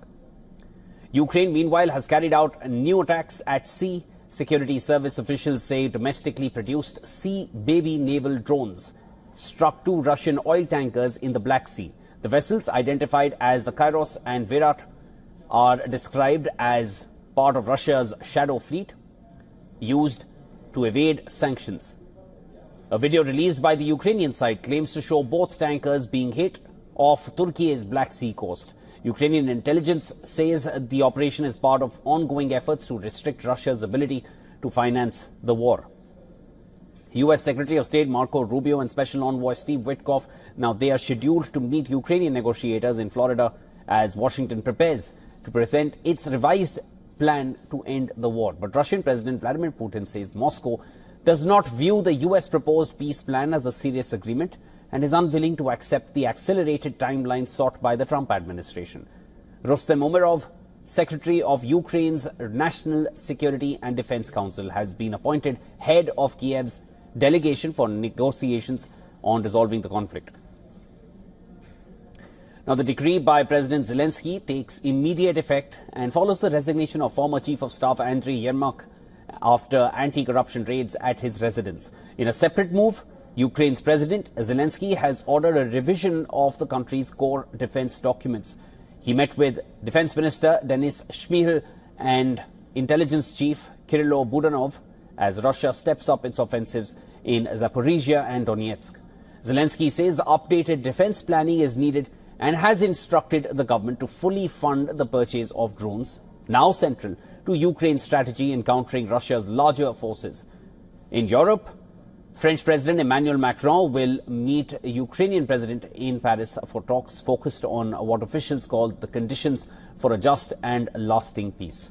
[SPEAKER 5] Ukraine, meanwhile, has carried out new attacks at sea. Security service officials say domestically produced Sea Baby naval drones struck 2 Russian oil tankers in the Black Sea. The vessels, identified as the Kairos and Virat, are described as part of Russia's shadow fleet used to evade sanctions. A video released by the Ukrainian side claims to show both tankers being hit off Turkey's Black Sea coast. Ukrainian intelligence says the operation is part of ongoing efforts to restrict Russia's ability to finance the war. U.S. Secretary of State Marco Rubio and Special Envoy Steve Witkoff, now they are scheduled to meet Ukrainian negotiators in Florida as Washington prepares to present its revised plan to end the war. But Russian President Vladimir Putin says Moscow does not view the U.S. proposed peace plan as a serious agreement and is unwilling to accept the accelerated timeline sought by the Trump administration. Rustem Umerov, Secretary of Ukraine's National Security and Defense Council, has been appointed head of Kiev's delegation for negotiations on resolving the conflict. Now, the decree by President Zelensky takes immediate effect and follows the resignation of former Chief of Staff Andriy Yermak after anti-corruption raids at his residence. In a separate move, Ukraine's President Zelensky has ordered a revision of the country's core defense documents. He met with Defense Minister Denis Shmyhal and Intelligence Chief Kirilo Budanov as Russia steps up its offensives in Zaporizhia and Donetsk. Zelensky says updated defense planning is needed and has instructed the government to fully fund the purchase of drones, now central to Ukraine's strategy in countering Russia's larger forces. In Europe, French President Emmanuel Macron will meet Ukrainian President in Paris for talks focused on what officials call the conditions for a just and lasting peace.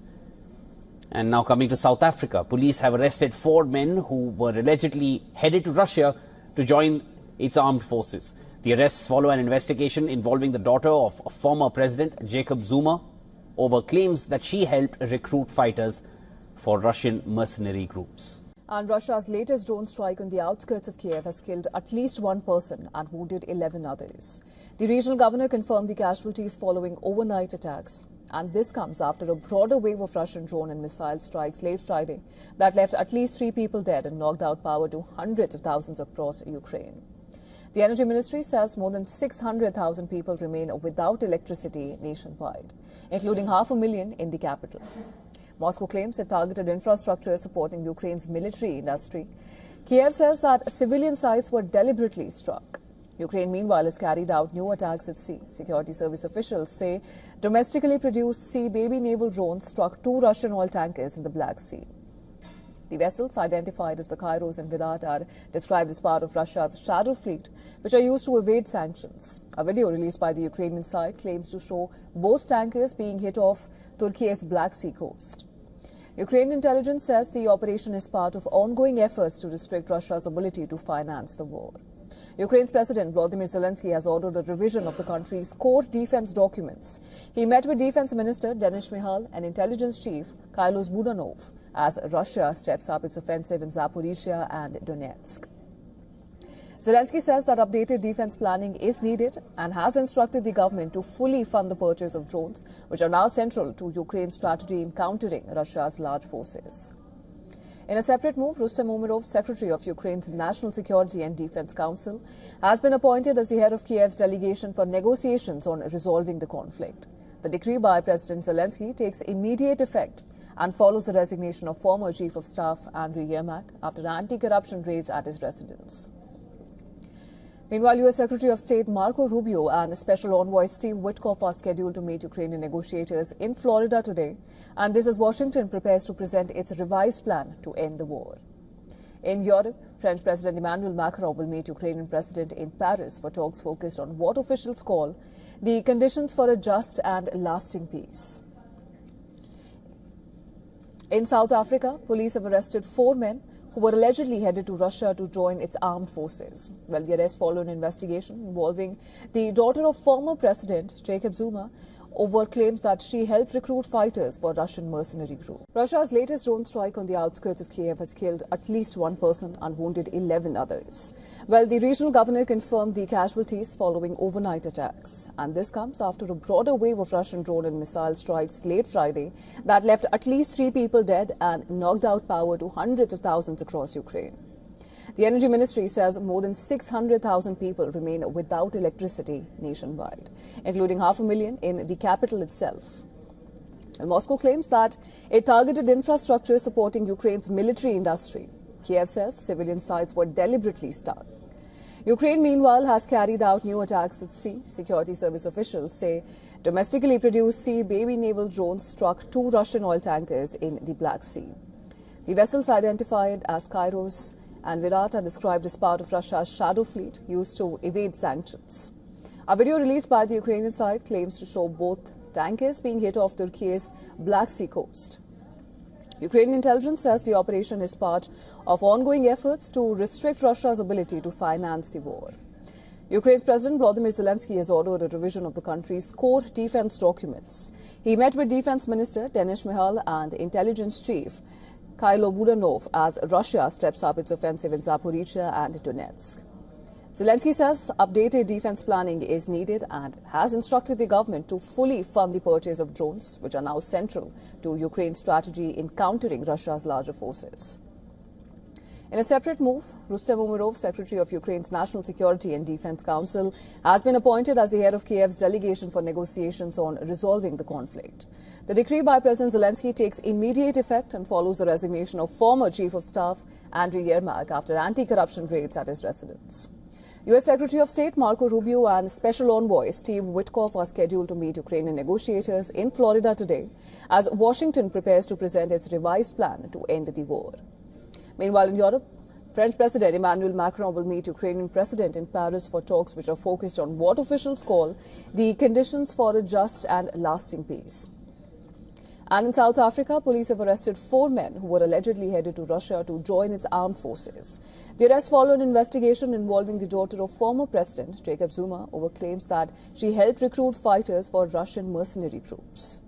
[SPEAKER 5] And now coming to South Africa, police have arrested 4 men who were allegedly headed to Russia to join its armed forces. The arrests follow an investigation involving the daughter of former President Jacob Zuma over claims that she helped recruit fighters for Russian mercenary groups.
[SPEAKER 6] And Russia's latest drone strike on the outskirts of Kiev has killed at least 1 person and wounded 11 others. The regional governor confirmed the casualties following overnight attacks. And this comes after a broader wave of Russian drone and missile strikes late Friday that left at least 3 people dead and knocked out power to hundreds of thousands across Ukraine. The Energy Ministry says more than 600,000 people remain without electricity nationwide, including 500,000 in the capital. Moscow claims it targeted infrastructure supporting Ukraine's military industry. Kiev says that civilian sites were deliberately struck. Ukraine, meanwhile, has carried out new attacks at sea. Security service officials say domestically produced Sea Baby naval drones struck 2 Russian oil tankers in the Black Sea. The vessels, identified as the Kairos and Virat, are described as part of Russia's shadow fleet, which are used to evade sanctions. A video released by the Ukrainian side claims to show both tankers being hit off Turkey's Black Sea coast. Ukrainian intelligence says the operation is part of ongoing efforts to restrict Russia's ability to finance the war. Ukraine's President Volodymyr Zelensky has ordered a revision of the country's core defense documents. He met with Defense Minister Denis Shmyhal and Intelligence Chief Kirilo Budanov as Russia steps up its offensive in Zaporizhia and Donetsk. Zelensky says that updated defense planning is needed and has instructed the government to fully fund the purchase of drones, which are now central to Ukraine's strategy in countering Russia's large forces. In a separate move, Rustem Umerov, Secretary of Ukraine's National Security and Defense Council, has been appointed as the head of Kiev's delegation for negotiations on resolving the conflict. The decree by President Zelensky takes immediate effect and follows the resignation of former Chief of Staff Andriy Yermak after anti-corruption raids at his residence. Meanwhile, U.S. Secretary of State Marco Rubio and Special Envoy Steve Witkoff are scheduled to meet Ukrainian negotiators in Florida today, and this as Washington prepares to present its revised plan to end the war. In Europe, French President Emmanuel Macron will meet Ukrainian President in Paris for talks focused on what officials call the conditions for a just and lasting peace. In South Africa, police have arrested 4 men who were allegedly headed to Russia to join its armed forces. Well, the arrest followed an investigation involving the daughter of former President Jacob Zuma over claims that she helped recruit fighters for Russian mercenary group. Russia's latest drone strike on the outskirts of Kiev has killed at least 1 person and wounded 11 others. Well, the regional governor confirmed the casualties following overnight attacks. And this comes after a broader wave of Russian drone and missile strikes late Friday that left at least 3 people dead and knocked out power to hundreds of thousands across Ukraine. The Energy Ministry says more than 600,000 people remain without electricity nationwide, including 500,000 in the capital itself. And Moscow claims that it targeted infrastructure supporting Ukraine's military industry. Kiev says civilian sites were deliberately struck. Ukraine, meanwhile, has carried out new attacks at sea. Security service officials say domestically produced Sea Baby naval drones struck 2 Russian oil tankers in the Black Sea. The vessels, identified as Kairos and Virat, are described as part of Russia's shadow fleet used to evade sanctions. A video released by the Ukrainian side claims to show both tankers being hit off Turkey's Black Sea coast. Ukrainian intelligence says the operation is part of ongoing efforts to restrict Russia's ability to finance the war. Ukraine's President Volodymyr Zelensky has ordered a revision of the country's core defense documents. He met with Defense Minister Denis Shmyhal and Intelligence Chief Kylo Budanov as Russia steps up its offensive in Zaporizhzhia and Donetsk. Zelensky says updated defense planning is needed and has instructed the government to fully fund the purchase of drones, which are now central to Ukraine's strategy in countering Russia's larger forces. In a separate move, Rustem Umerov, Secretary of Ukraine's National Security and Defense Council, has been appointed as the head of Kiev's delegation for negotiations on resolving the conflict. The decree by President Zelensky takes immediate effect and follows the resignation of former Chief of Staff Andriy Yermak after anti-corruption raids at his residence. U.S. Secretary of State Marco Rubio and Special Envoy Steve Witkoff are scheduled to meet Ukrainian negotiators in Florida today as Washington prepares to present its revised plan to end the war. Meanwhile, in Europe, French President Emmanuel Macron will meet Ukrainian President in Paris for talks which are focused on what officials call the conditions for a just and lasting peace. And in South Africa, police have arrested 4 men who were allegedly headed to Russia to join its armed forces. The arrest followed an investigation involving the daughter of former President Jacob Zuma over claims that she helped recruit fighters for Russian mercenary groups.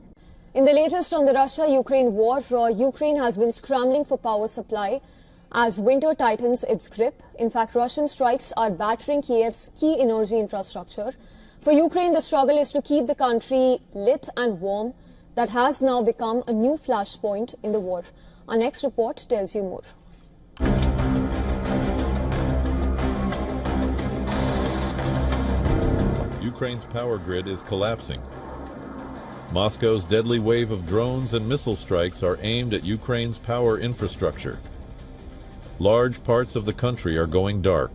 [SPEAKER 7] In the latest on the Russia-Ukraine war, Ukraine has been scrambling for power supply as winter tightens its grip. In fact, Russian strikes are battering Kiev's key energy infrastructure. For Ukraine, the struggle is to keep the country lit and warm. That has now become a new flashpoint in the war. Our next report tells you more.
[SPEAKER 8] Ukraine's power grid is collapsing. Moscow's deadly wave of drones and missile strikes are aimed at Ukraine's power infrastructure. Large parts of the country are going dark.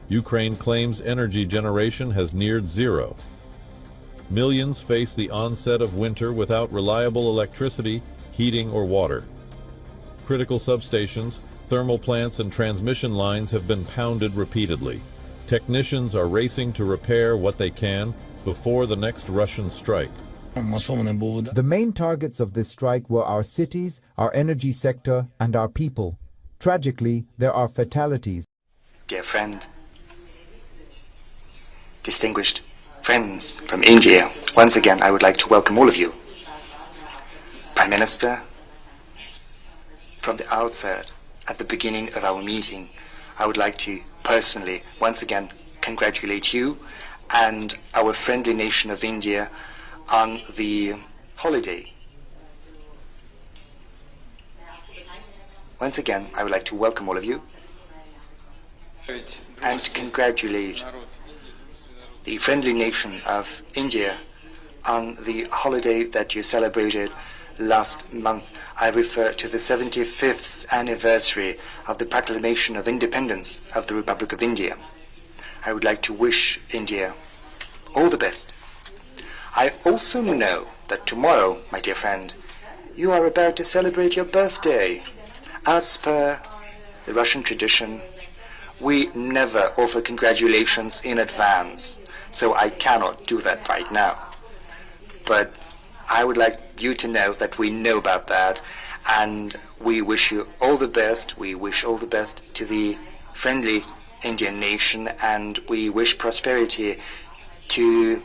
[SPEAKER 8] Ukraine claims energy generation has neared zero. Millions face the onset of winter without reliable electricity, heating, or water. Critical substations, thermal plants, and transmission lines have been pounded repeatedly. Technicians are racing to repair what they can before the next Russian strike.
[SPEAKER 9] The main targets of this strike were our cities, our energy sector, and our people. Tragically, there are fatalities.
[SPEAKER 10] Dear friend, distinguished friends from India, once again I would like to welcome all of you. Prime Minister, from the outset, at the beginning of our meeting, I would like to personally once again congratulate you and our friendly nation of India on the holiday. Once again, I would like to welcome all of you and congratulate the friendly nation of India on the holiday that you celebrated last month. I refer to the 75th anniversary of the proclamation of independence of the Republic of India. I would like to wish India all the best. I also know that tomorrow, my dear friend, you are about to celebrate your birthday. As per the Russian tradition, we never offer congratulations in advance, so I cannot do that right now. But I would like you to know that we know about that, and we wish you all the best. We wish all the best to the friendly Indian nation, and we wish prosperity to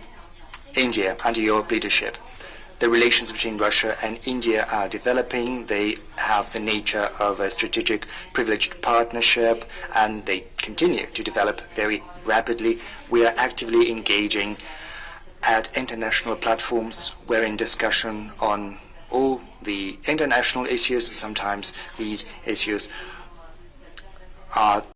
[SPEAKER 10] India under your leadership. The relations between Russia and India are developing. They have the nature of a strategic privileged partnership, and they continue to develop very rapidly. We are actively engaging at international platforms. We're in discussion on all the international issues. Sometimes these issues are